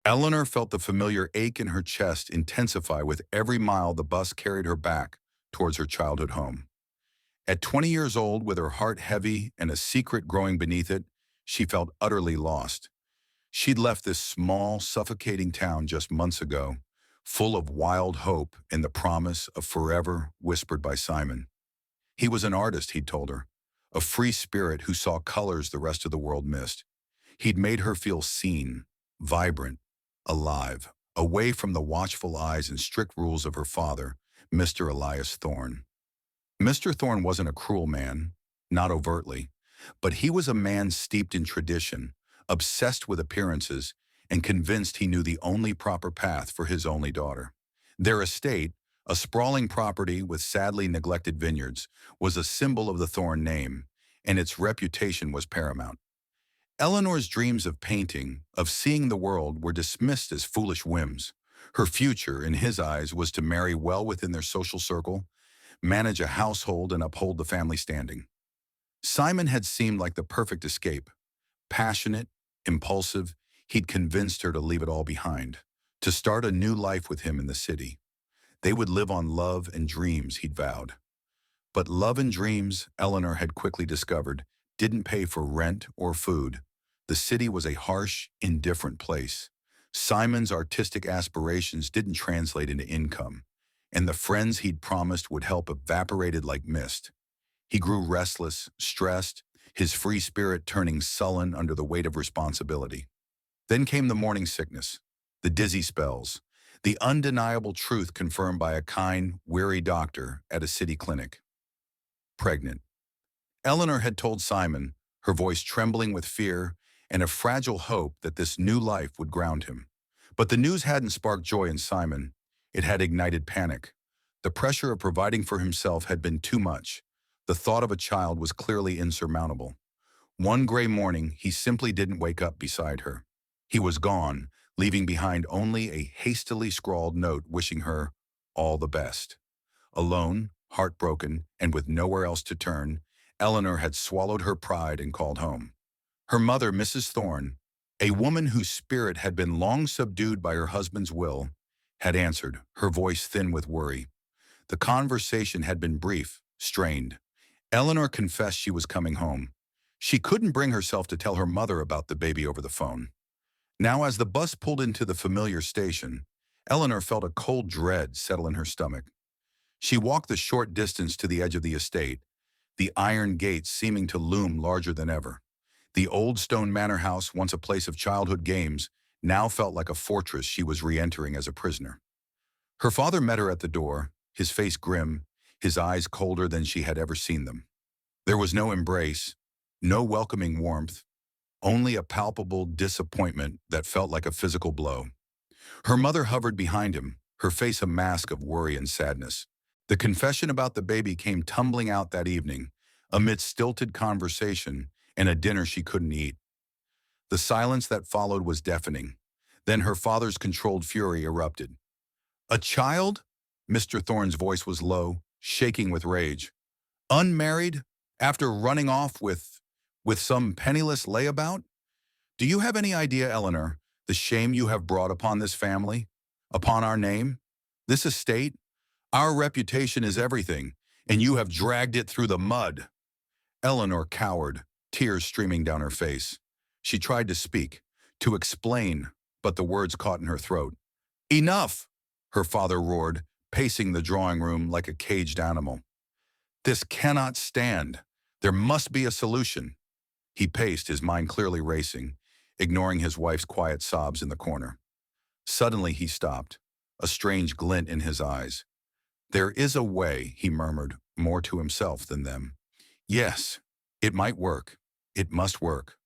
Eleanor felt the familiar ache in her chest intensify with every mile the bus carried her back towards her childhood home. At 20 years old, with her heart heavy and a secret growing beneath it, she felt utterly lost. She'd left this small, suffocating town just months ago, full of wild hope and the promise of forever whispered by Simon. He was an artist, he'd told her, a free spirit who saw colors the rest of the world missed. He'd made her feel seen, vibrant, alive, away from the watchful eyes and strict rules of her father, Mr. Elias Thorne. Mr. Thorne wasn't a cruel man, not overtly, but he was a man steeped in tradition, obsessed with appearances, and convinced he knew the only proper path for his only daughter. Their estate, a sprawling property with sadly neglected vineyards, was a symbol of the Thorne name, and its reputation was paramount. Eleanor's dreams of painting, of seeing the world, were dismissed as foolish whims. Her future, in his eyes, was to marry well within their social circle, manage a household, and uphold the family standing. Simon had seemed like the perfect escape. Passionate, impulsive, he'd convinced her to leave it all behind, to start a new life with him in the city. They would live on love and dreams, he'd vowed. But love and dreams, Eleanor had quickly discovered, didn't pay for rent or food. The city was a harsh, indifferent place. Simon's artistic aspirations didn't translate into income, and the friends he'd promised would help evaporated like mist. He grew restless, stressed, his free spirit turning sullen under the weight of responsibility. Then came the morning sickness, the dizzy spells, the undeniable truth confirmed by a kind, weary doctor at a city clinic. Pregnant. Eleanor had told Simon, her voice trembling with fear and a fragile hope that this new life would ground him. But the news hadn't sparked joy in Simon. It had ignited panic. The pressure of providing for himself had been too much. The thought of a child was clearly insurmountable. One gray morning, he simply didn't wake up beside her. He was gone, leaving behind only a hastily scrawled note wishing her all the best. Alone, heartbroken, and with nowhere else to turn, Eleanor had swallowed her pride and called home. Her mother, Mrs. Thorne, a woman whose spirit had been long subdued by her husband's will, had answered, her voice thin with worry. The conversation had been brief, strained. Eleanor confessed she was coming home. She couldn't bring herself to tell her mother about the baby over the phone. Now, as the bus pulled into the familiar station, Eleanor felt a cold dread settle in her stomach. She walked the short distance to the edge of the estate, the iron gates seeming to loom larger than ever. The old stone manor house, once a place of childhood games, now felt like a fortress she was re-entering as a prisoner. Her father met her at the door, his face grim, his eyes colder than she had ever seen them. There was no embrace, no welcoming warmth, only a palpable disappointment that felt like a physical blow. Her mother hovered behind him, her face a mask of worry and sadness. The confession about the baby came tumbling out that evening, amidst stilted conversation and a dinner she couldn't eat. The silence that followed was deafening. Then her father's controlled fury erupted. "A child?" Mr. Thorne's voice was low, shaking with rage. "Unmarried? After running off with some penniless layabout? Do you have any idea, Eleanor, the shame you have brought upon this family? Upon our name? This estate? Our reputation is everything, and you have dragged it through the mud." Eleanor cowered, tears streaming down her face. She tried to speak, to explain, but the words caught in her throat. "Enough!" her father roared, pacing the drawing room like a caged animal. "This cannot stand. There must be a solution." He paced, his mind clearly racing, ignoring his wife's quiet sobs in the corner. Suddenly he stopped, a strange glint in his eyes. "There is a way," he murmured, more to himself than them. "Yes, it might work. It must work."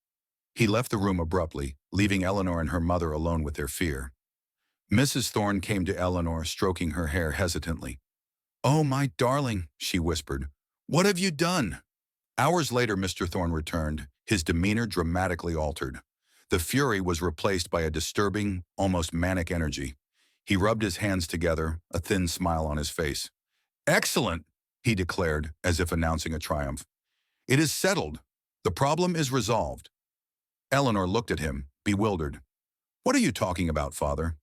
He left the room abruptly, leaving Eleanor and her mother alone with their fear. Mrs. Thorne came to Eleanor, stroking her hair hesitantly. "Oh, my darling," she whispered. "What have you done?" Hours later, Mr. Thorne returned, his demeanor dramatically altered. The fury was replaced by a disturbing, almost manic energy. He rubbed his hands together, a thin smile on his face. "Excellent," he declared, as if announcing a triumph. "It is settled. The problem is resolved." Eleanor looked at him, bewildered. What are you talking about, Father?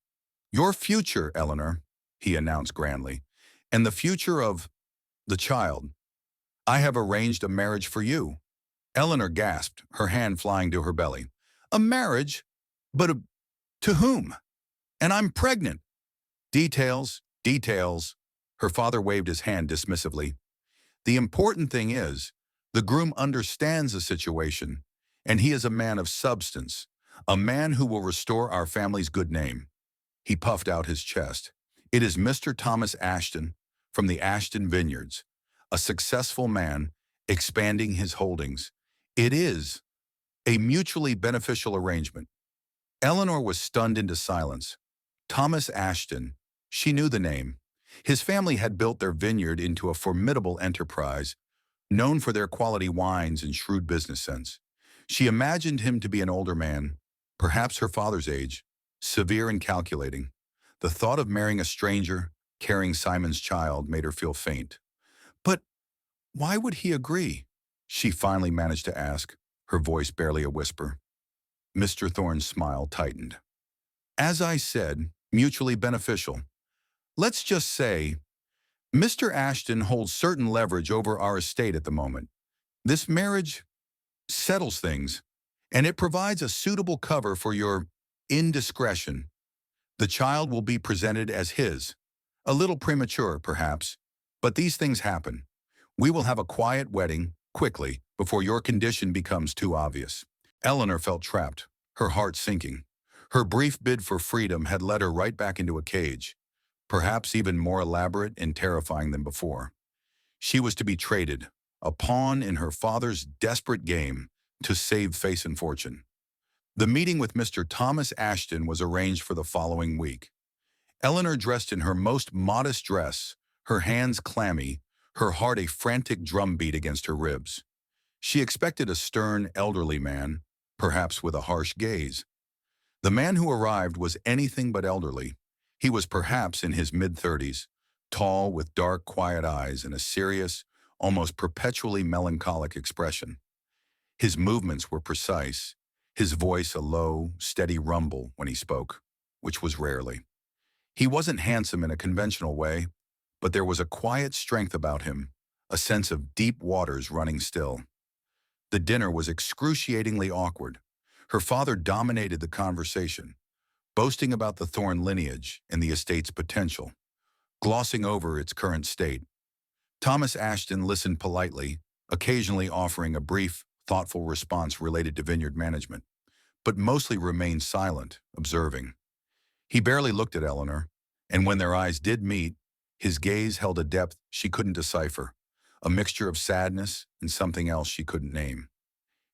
Your future, Eleanor, he announced grandly, and the future of the child. I have arranged a marriage for you. Eleanor gasped, her hand flying to her belly. A marriage? But to whom? And I'm pregnant. Details, details. Her father waved his hand dismissively. The important thing is, the groom understands the situation, and he is a man of substance, a man who will restore our family's good name. He puffed out his chest. It is Mr. Thomas Ashton from the Ashton Vineyards, a successful man expanding his holdings. It is a mutually beneficial arrangement. Eleanor was stunned into silence. Thomas Ashton, she knew the name. His family had built their vineyard into a formidable enterprise, known for their quality wines and shrewd business sense. She imagined him to be an older man, perhaps her father's age, severe and calculating. The thought of marrying a stranger, carrying Simon's child, made her feel faint. But why would he agree? She finally managed to ask, her voice barely a whisper. Mr. Thorne's smile tightened. As I said, mutually beneficial. Let's just say, Mr. Ashton holds certain leverage over our estate at the moment. This marriage settles things, and it provides a suitable cover for your indiscretion. The child will be presented as his. A little premature, perhaps, but these things happen. We will have a quiet wedding, quickly, before your condition becomes too obvious. Eleanor felt trapped, her heart sinking. Her brief bid for freedom had led her right back into a cage, perhaps even more elaborate and terrifying than before. She was to be traded, a pawn in her father's desperate game to save face and fortune. The meeting with Mr. Thomas Ashton was arranged for the following week. Eleanor dressed in her most modest dress, her hands clammy, her heart a frantic drumbeat against her ribs. She expected a stern, elderly man, perhaps with a harsh gaze. The man who arrived was anything but elderly. He was perhaps in his mid-30s, tall with dark, quiet eyes and a serious, almost perpetually melancholic expression. His movements were precise, his voice a low, steady rumble when he spoke, which was rarely. He wasn't handsome in a conventional way, but there was a quiet strength about him, a sense of deep waters running still. The dinner was excruciatingly awkward. Her father dominated the conversation, boasting about the Thorne lineage and the estate's potential, glossing over its current state. Thomas Ashton listened politely, occasionally offering a brief, thoughtful response related to vineyard management, but mostly remained silent, observing. He barely looked at Eleanor, and when their eyes did meet, his gaze held a depth she couldn't decipher, a mixture of sadness and something else she couldn't name.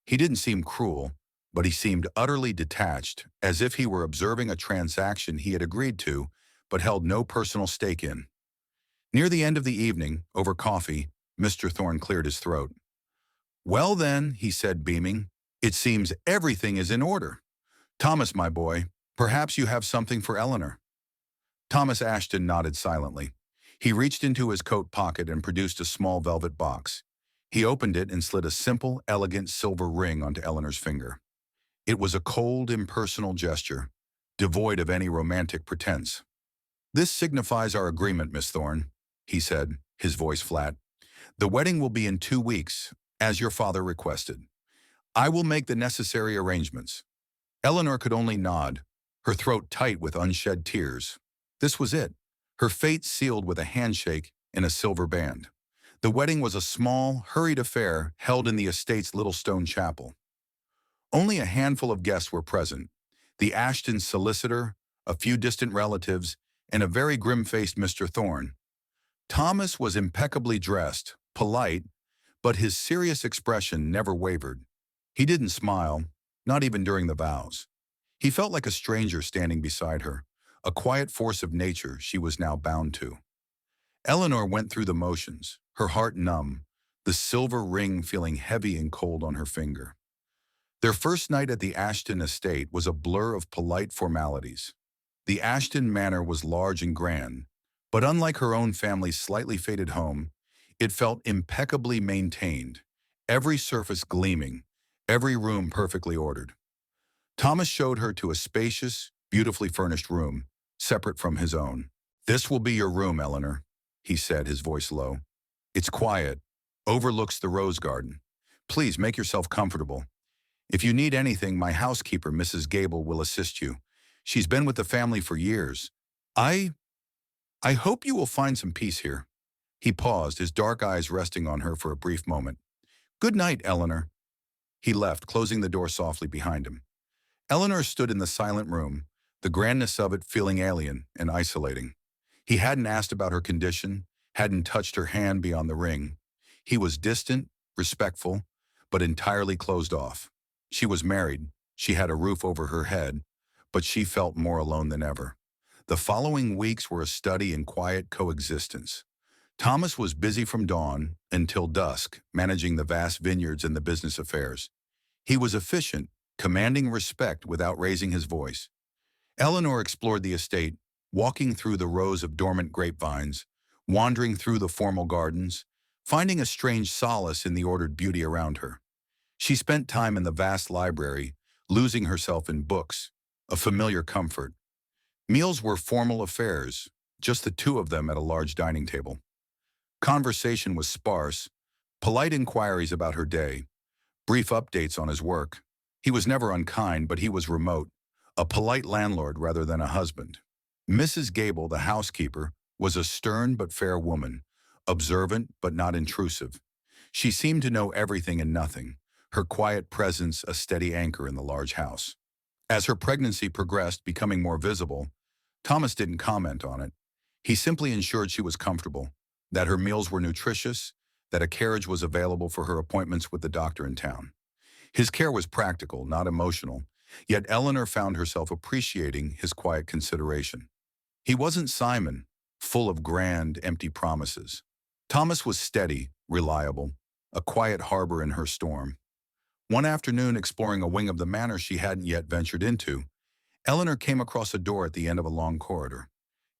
He didn't seem cruel, but he seemed utterly detached, as if he were observing a transaction he had agreed to, but held no personal stake in. Near the end of the evening, over coffee, Mr. Thorne cleared his throat. Well then, he said, beaming, it seems everything is in order. Thomas, my boy, perhaps you have something for Eleanor. Thomas Ashton nodded silently. He reached into his coat pocket and produced a small velvet box. He opened it and slid a simple, elegant silver ring onto Eleanor's finger. It was a cold, impersonal gesture, devoid of any romantic pretense. This signifies our agreement, Miss Thorne, he said, his voice flat. The wedding will be in 2 weeks, as your father requested. I will make the necessary arrangements. Eleanor could only nod, her throat tight with unshed tears. This was it, her fate sealed with a handshake and a silver band. The wedding was a small, hurried affair held in the estate's little stone chapel. Only a handful of guests were present, the Ashton solicitor, a few distant relatives, and a very grim-faced Mr. Thorne. Thomas was impeccably dressed, polite, but his serious expression never wavered. He didn't smile, not even during the vows. He felt like a stranger standing beside her, a quiet force of nature she was now bound to. Eleanor went through the motions, her heart numb, the silver ring feeling heavy and cold on her finger. Their first night at the Ashton estate was a blur of polite formalities. The Ashton manor was large and grand, but unlike her own family's slightly faded home, it felt impeccably maintained, every surface gleaming, every room perfectly ordered. Thomas showed her to a spacious, beautifully furnished room, separate from his own. "This will be your room, Eleanor," he said, his voice low. "It's quiet, overlooks the rose garden. Please make yourself comfortable. If you need anything, my housekeeper, Mrs. Gable, will assist you. She's been with the family for years. I I hope you will find some peace here." He paused, his dark eyes resting on her for a brief moment. "Good night, Eleanor." He left, closing the door softly behind him. Eleanor stood in the silent room, the grandness of it feeling alien and isolating. He hadn't asked about her condition, hadn't touched her hand beyond the ring. He was distant, respectful, but entirely closed off. She was married, she had a roof over her head, but she felt more alone than ever. The following weeks were a study in quiet coexistence. Thomas was busy from dawn until dusk, managing the vast vineyards and the business affairs. He was efficient, commanding respect without raising his voice. Eleanor explored the estate, walking through the rows of dormant grapevines, wandering through the formal gardens, finding a strange solace in the ordered beauty around her. She spent time in the vast library, losing herself in books, a familiar comfort. Meals were formal affairs, just the two of them at a large dining table. Conversation was sparse, polite inquiries about her day, brief updates on his work. He was never unkind, but he was remote, a polite landlord rather than a husband. Mrs. Gable, the housekeeper, was a stern but fair woman, observant but not intrusive. She seemed to know everything and nothing, her quiet presence a steady anchor in the large house. As her pregnancy progressed, becoming more visible, Thomas didn't comment on it. He simply ensured she was comfortable, that her meals were nutritious, that a carriage was available for her appointments with the doctor in town. His care was practical, not emotional, yet Eleanor found herself appreciating his quiet consideration. He wasn't Simon, full of grand, empty promises. Thomas was steady, reliable, a quiet harbor in her storm. One afternoon, exploring a wing of the manor she hadn't yet ventured into, Eleanor came across a door at the end of a long corridor.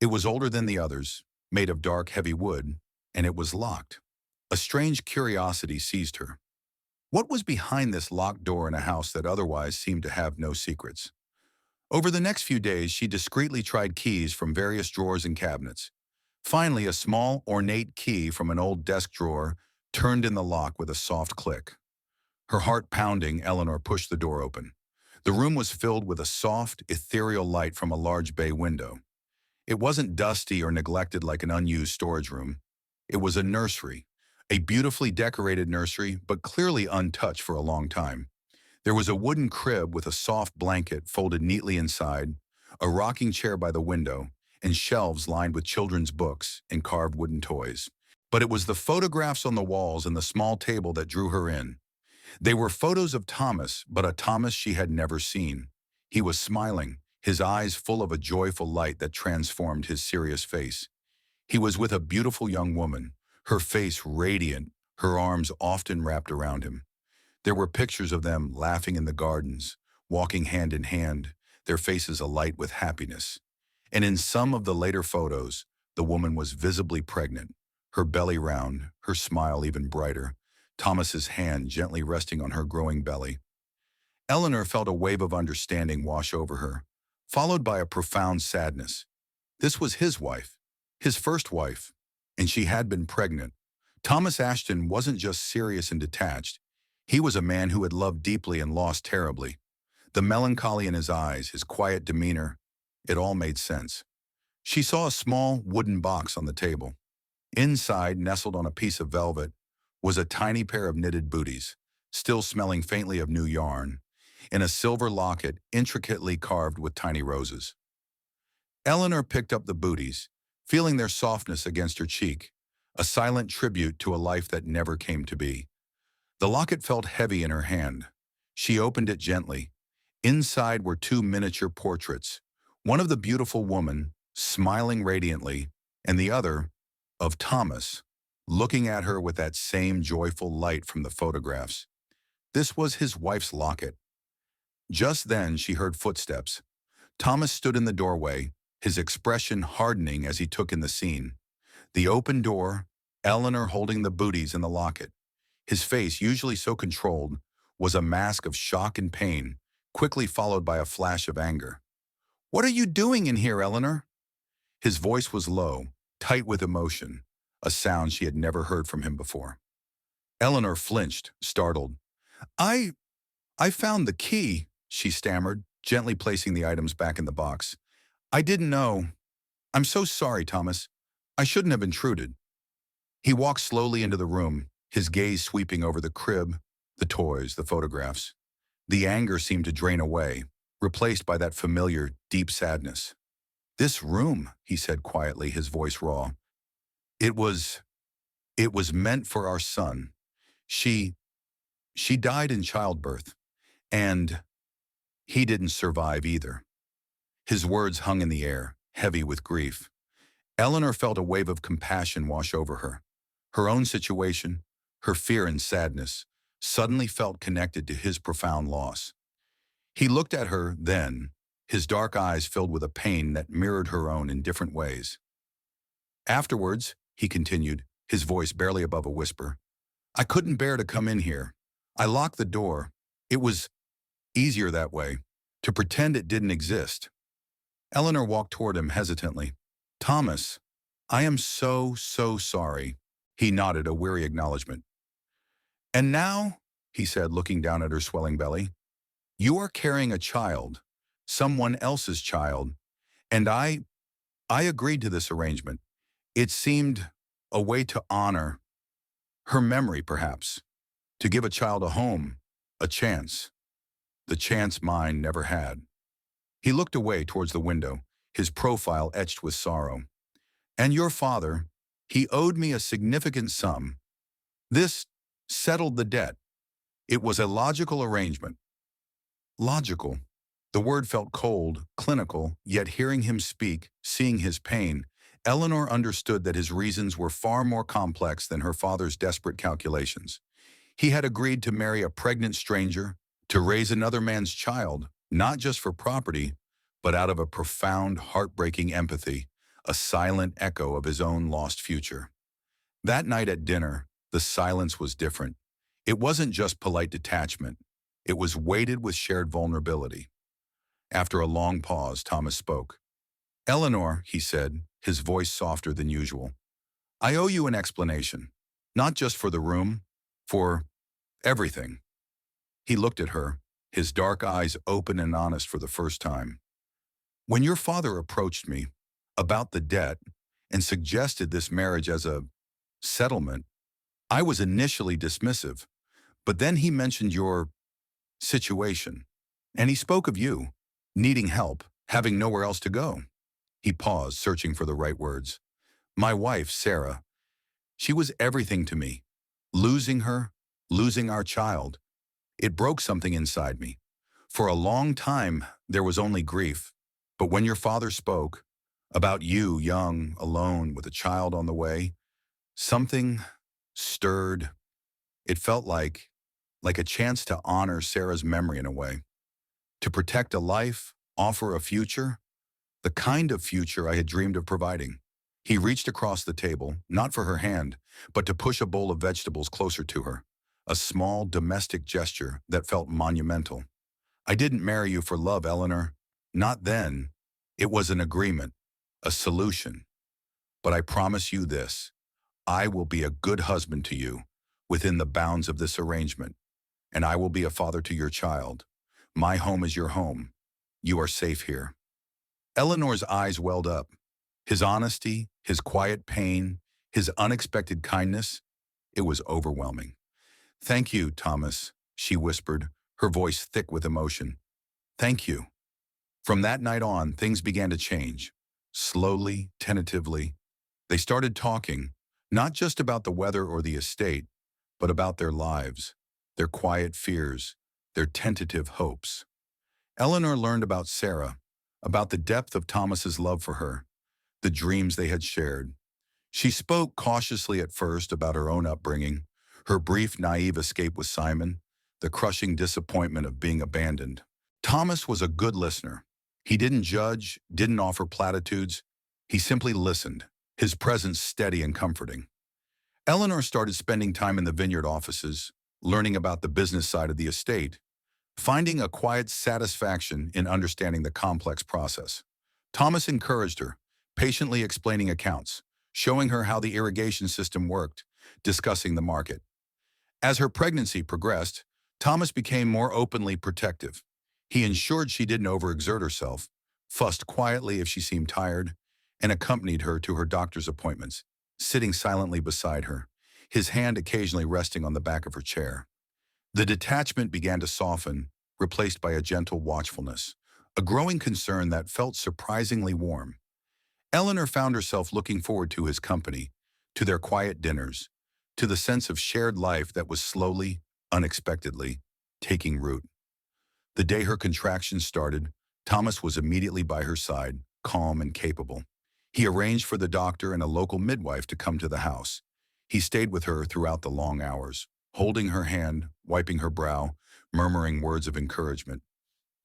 It was older than the others, made of dark, heavy wood, and it was locked. A strange curiosity seized her. What was behind this locked door in a house that otherwise seemed to have no secrets? Over the next few days, she discreetly tried keys from various drawers and cabinets. Finally, a small, ornate key from an old desk drawer turned in the lock with a soft click. Her heart pounding, Eleanor pushed the door open. The room was filled with a soft, ethereal light from a large bay window. It wasn't dusty or neglected like an unused storage room. It was a nursery, a beautifully decorated nursery, but clearly untouched for a long time. There was a wooden crib with a soft blanket folded neatly inside, a rocking chair by the window, and shelves lined with children's books and carved wooden toys. But it was the photographs on the walls and the small table that drew her in. They were photos of Thomas, but a Thomas she had never seen. He was smiling, his eyes full of a joyful light that transformed his serious face. He was with a beautiful young woman, her face radiant, her arms often wrapped around him. There were pictures of them laughing in the gardens, walking hand in hand, their faces alight with happiness. And in some of the later photos, the woman was visibly pregnant, her belly round, her smile even brighter, Thomas's hand gently resting on her growing belly. Eleanor felt a wave of understanding wash over her, followed by a profound sadness. This was his wife, his first wife, and she had been pregnant. Thomas Ashton wasn't just serious and detached. He was a man who had loved deeply and lost terribly. The melancholy in his eyes, his quiet demeanor, it all made sense. She saw a small wooden box on the table. Inside, nestled on a piece of velvet, was a tiny pair of knitted booties, still smelling faintly of new yarn, and a silver locket intricately carved with tiny roses. Eleanor picked up the booties, feeling their softness against her cheek, a silent tribute to a life that never came to be. The locket felt heavy in her hand. She opened it gently. Inside were two miniature portraits, one of the beautiful woman, smiling radiantly, and the other, of Thomas, looking at her with that same joyful light from the photographs. This was his wife's locket. Just then she heard footsteps. Thomas stood in the doorway, his expression hardening as he took in the scene. The open door, Eleanor holding the booties and the locket. His face, usually so controlled, was a mask of shock and pain, quickly followed by a flash of anger. "What are you doing in here, Eleanor?" His voice was low, tight with emotion, a sound she had never heard from him before. Eleanor flinched, startled. I I found the key," she stammered, gently placing the items back in the box. "I didn't know. I'm so sorry, Thomas. I shouldn't have intruded." He walked slowly into the room, his gaze sweeping over the crib, the toys, the photographs. The anger seemed to drain away, replaced by that familiar, deep sadness. "This room," he said quietly, his voice raw. "It was, it was meant for our son. She, she died in childbirth, and he didn't survive either." His words hung in the air, heavy with grief. Eleanor felt a wave of compassion wash over her. Her own situation, her fear and sadness, suddenly felt connected to his profound loss. He looked at her then, his dark eyes filled with a pain that mirrored her own in different ways. "Afterwards," he continued, his voice barely above a whisper, "I couldn't bear to come in here. I locked the door. It was easier that way, to pretend it didn't exist." Eleanor walked toward him hesitantly. "Thomas, I am so, so sorry." He nodded a weary acknowledgement. "And now," he said, looking down at her swelling belly, "you are carrying a child, someone else's child, and I agreed to this arrangement. It seemed a way to honor her memory, perhaps, to give a child a home, a chance, the chance mine never had." He looked away towards the window, his profile etched with sorrow. "And your father, he owed me a significant sum. This settled the debt. It was a logical arrangement." Logical. The word felt cold, clinical, yet hearing him speak, seeing his pain, Eleanor understood that his reasons were far more complex than her father's desperate calculations. He had agreed to marry a pregnant stranger, to raise another man's child, not just for property, but out of a profound, heartbreaking empathy, a silent echo of his own lost future. That night at dinner, the silence was different. It wasn't just polite detachment. It was weighted with shared vulnerability. After a long pause, Thomas spoke. "Eleanor," he said, his voice softer than usual, "I owe you an explanation. Not just for the room, for everything." He looked at her, his dark eyes open and honest for the first time. "When your father approached me about the debt and suggested this marriage as a settlement, I was initially dismissive, but then he mentioned your situation, and he spoke of you, needing help, having nowhere else to go." He paused, searching for the right words. "My wife, Sarah, she was everything to me. Losing her, losing our child, it broke something inside me. For a long time, there was only grief. But when your father spoke about you, young, alone, with a child on the way, something stirred. It felt like a chance to honor Sarah's memory in a way, to protect a life, offer a future, the kind of future I had dreamed of providing." He reached across the table, not for her hand, but to push a bowl of vegetables closer to her, a small domestic gesture that felt monumental. "I didn't marry you for love, Eleanor. Not then. It was an agreement, a solution. But I promise you this, I will be a good husband to you within the bounds of this arrangement, and I will be a father to your child. My home is your home. You are safe here." Eleanor's eyes welled up. His honesty, his quiet pain, his unexpected kindness, it was overwhelming. "Thank you, Thomas," she whispered, her voice thick with emotion. "Thank you." From that night on, things began to change. Slowly, tentatively, they started talking, not just about the weather or the estate, but about their lives, their quiet fears, their tentative hopes. Eleanor learned about Sarah, about the depth of Thomas's love for her, the dreams they had shared. She spoke cautiously at first about her own upbringing, her brief, naive escape with Simon, the crushing disappointment of being abandoned. Thomas was a good listener. He didn't judge, didn't offer platitudes. He simply listened, his presence steady and comforting. Eleanor started spending time in the vineyard offices, learning about the business side of the estate, finding a quiet satisfaction in understanding the complex process. Thomas encouraged her, patiently explaining accounts, showing her how the irrigation system worked, discussing the market. As her pregnancy progressed, Thomas became more openly protective. He ensured she didn't overexert herself, fussed quietly if she seemed tired, and accompanied her to her doctor's appointments, sitting silently beside her, his hand occasionally resting on the back of her chair. The detachment began to soften, replaced by a gentle watchfulness, a growing concern that felt surprisingly warm. Eleanor found herself looking forward to his company, to their quiet dinners, to the sense of shared life that was slowly, unexpectedly, taking root. The day her contractions started, Thomas was immediately by her side, calm and capable. He arranged for the doctor and a local midwife to come to the house. He stayed with her throughout the long hours, holding her hand, wiping her brow, murmuring words of encouragement.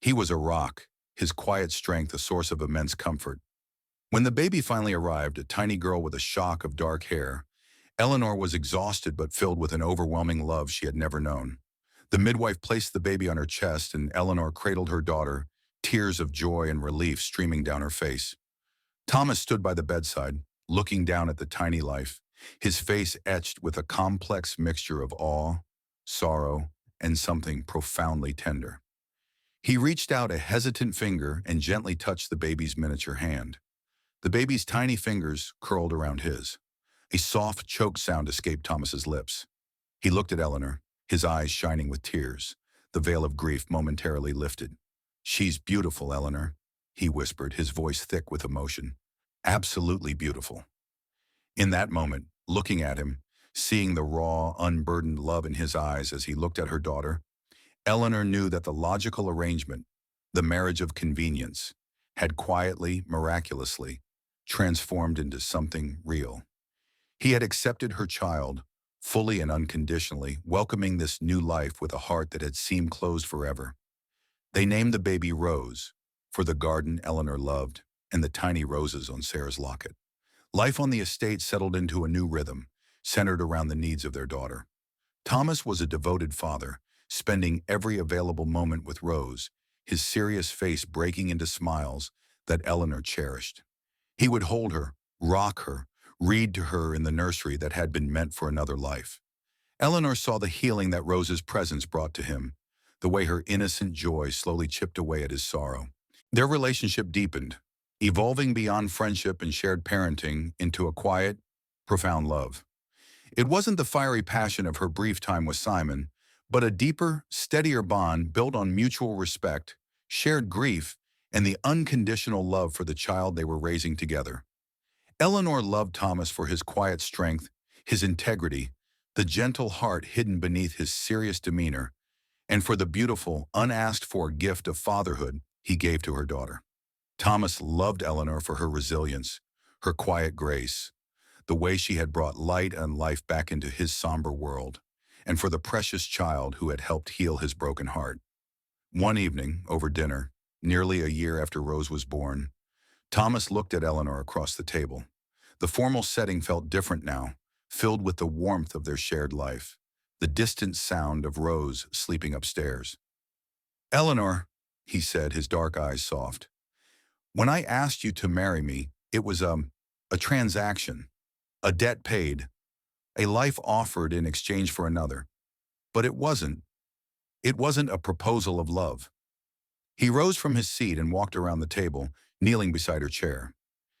He was a rock, his quiet strength a source of immense comfort. When the baby finally arrived, a tiny girl with a shock of dark hair, Eleanor was exhausted but filled with an overwhelming love she had never known. The midwife placed the baby on her chest and Eleanor cradled her daughter, tears of joy and relief streaming down her face. Thomas stood by the bedside, looking down at the tiny life, his face etched with a complex mixture of awe, sorrow, and something profoundly tender. He reached out a hesitant finger and gently touched the baby's miniature hand. The baby's tiny fingers curled around his. A soft, choked sound escaped Thomas's lips. He looked at Eleanor, his eyes shining with tears. The veil of grief momentarily lifted. "She's beautiful, Eleanor," he whispered, his voice thick with emotion. "Absolutely beautiful." In that moment, looking at him, seeing the raw, unburdened love in his eyes as he looked at her daughter, Eleanor knew that the logical arrangement, the marriage of convenience, had quietly, miraculously, transformed into something real. He had accepted her child, fully and unconditionally, welcoming this new life with a heart that had seemed closed forever. They named the baby Rose, for the garden Eleanor loved and the tiny roses on Sarah's locket. Life on the estate settled into a new rhythm, centered around the needs of their daughter. Thomas was a devoted father, spending every available moment with Rose, his serious face breaking into smiles that Eleanor cherished. He would hold her, rock her, read to her in the nursery that had been meant for another life. Eleanor saw the healing that Rose's presence brought to him, the way her innocent joy slowly chipped away at his sorrow. Their relationship deepened, evolving beyond friendship and shared parenting into a quiet, profound love. It wasn't the fiery passion of her brief time with Simon, but a deeper, steadier bond built on mutual respect, shared grief, and the unconditional love for the child they were raising together. Eleanor loved Thomas for his quiet strength, his integrity, the gentle heart hidden beneath his serious demeanor, and for the beautiful, unasked-for gift of fatherhood he gave to her daughter. Thomas loved Eleanor for her resilience, her quiet grace, the way she had brought light and life back into his somber world, and for the precious child who had helped heal his broken heart. One evening, over dinner, nearly a year after Rose was born, Thomas looked at Eleanor across the table. The formal setting felt different now, filled with the warmth of their shared life, the distant sound of Rose sleeping upstairs. "Eleanor," he said, his dark eyes soft, "when I asked you to marry me, it was a transaction, a debt paid, a life offered in exchange for another. But it wasn't. It wasn't a proposal of love." He rose from his seat and walked around the table, kneeling beside her chair.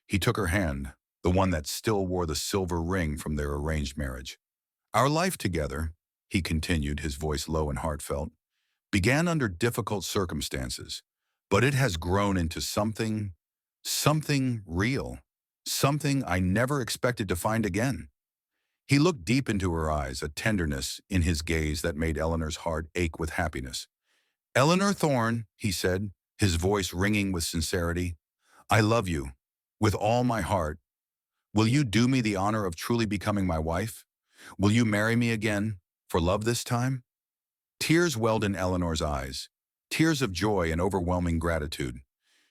He took her hand, the one that still wore the silver ring from their arranged marriage. "Our life together," he continued, his voice low and heartfelt, "began under difficult circumstances, but it has grown into something real, something I never expected to find again." He looked deep into her eyes, a tenderness in his gaze that made Eleanor's heart ache with happiness. "Eleanor Thorne," he said, his voice ringing with sincerity, "I love you, with all my heart. Will you do me the honor of truly becoming my wife? Will you marry me again, for love this time?" Tears welled in Eleanor's eyes, tears of joy and overwhelming gratitude.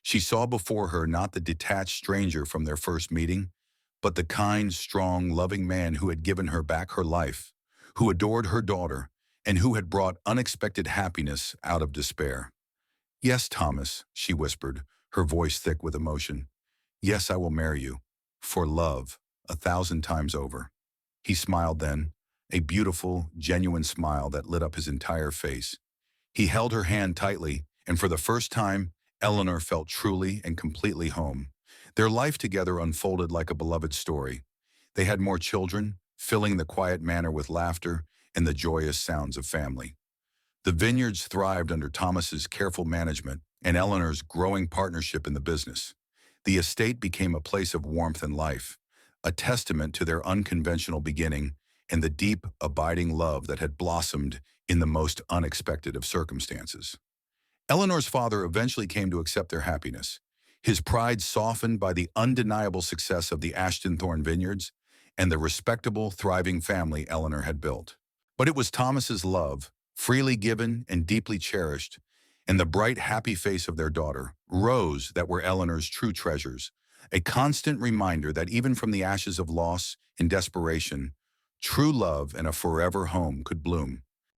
She saw before her not the detached stranger from their first meeting, but the kind, strong, loving man who had given her back her life, who adored her daughter, and who had brought unexpected happiness out of despair. "Yes, Thomas," she whispered, her voice thick with emotion. "Yes, I will marry you. For love, 1,000 times over." He smiled then, a beautiful, genuine smile that lit up his entire face. He held her hand tightly, and for the first time, Eleanor felt truly and completely home. Their life together unfolded like a beloved story. They had more children, filling the quiet manor with laughter and the joyous sounds of family. The vineyards thrived under Thomas's careful management and Eleanor's growing partnership in the business. The estate became a place of warmth and life, a testament to their unconventional beginning and the deep, abiding love that had blossomed in the most unexpected of circumstances. Eleanor's father eventually came to accept their happiness, his pride softened by the undeniable success of the Ashton Thorne vineyards and the respectable, thriving family Eleanor had built. But it was Thomas's love, freely given and deeply cherished, and the bright, happy face of their daughter, Rose, that were Eleanor's true treasures, a constant reminder that even from the ashes of loss and desperation, true love and a forever home could bloom.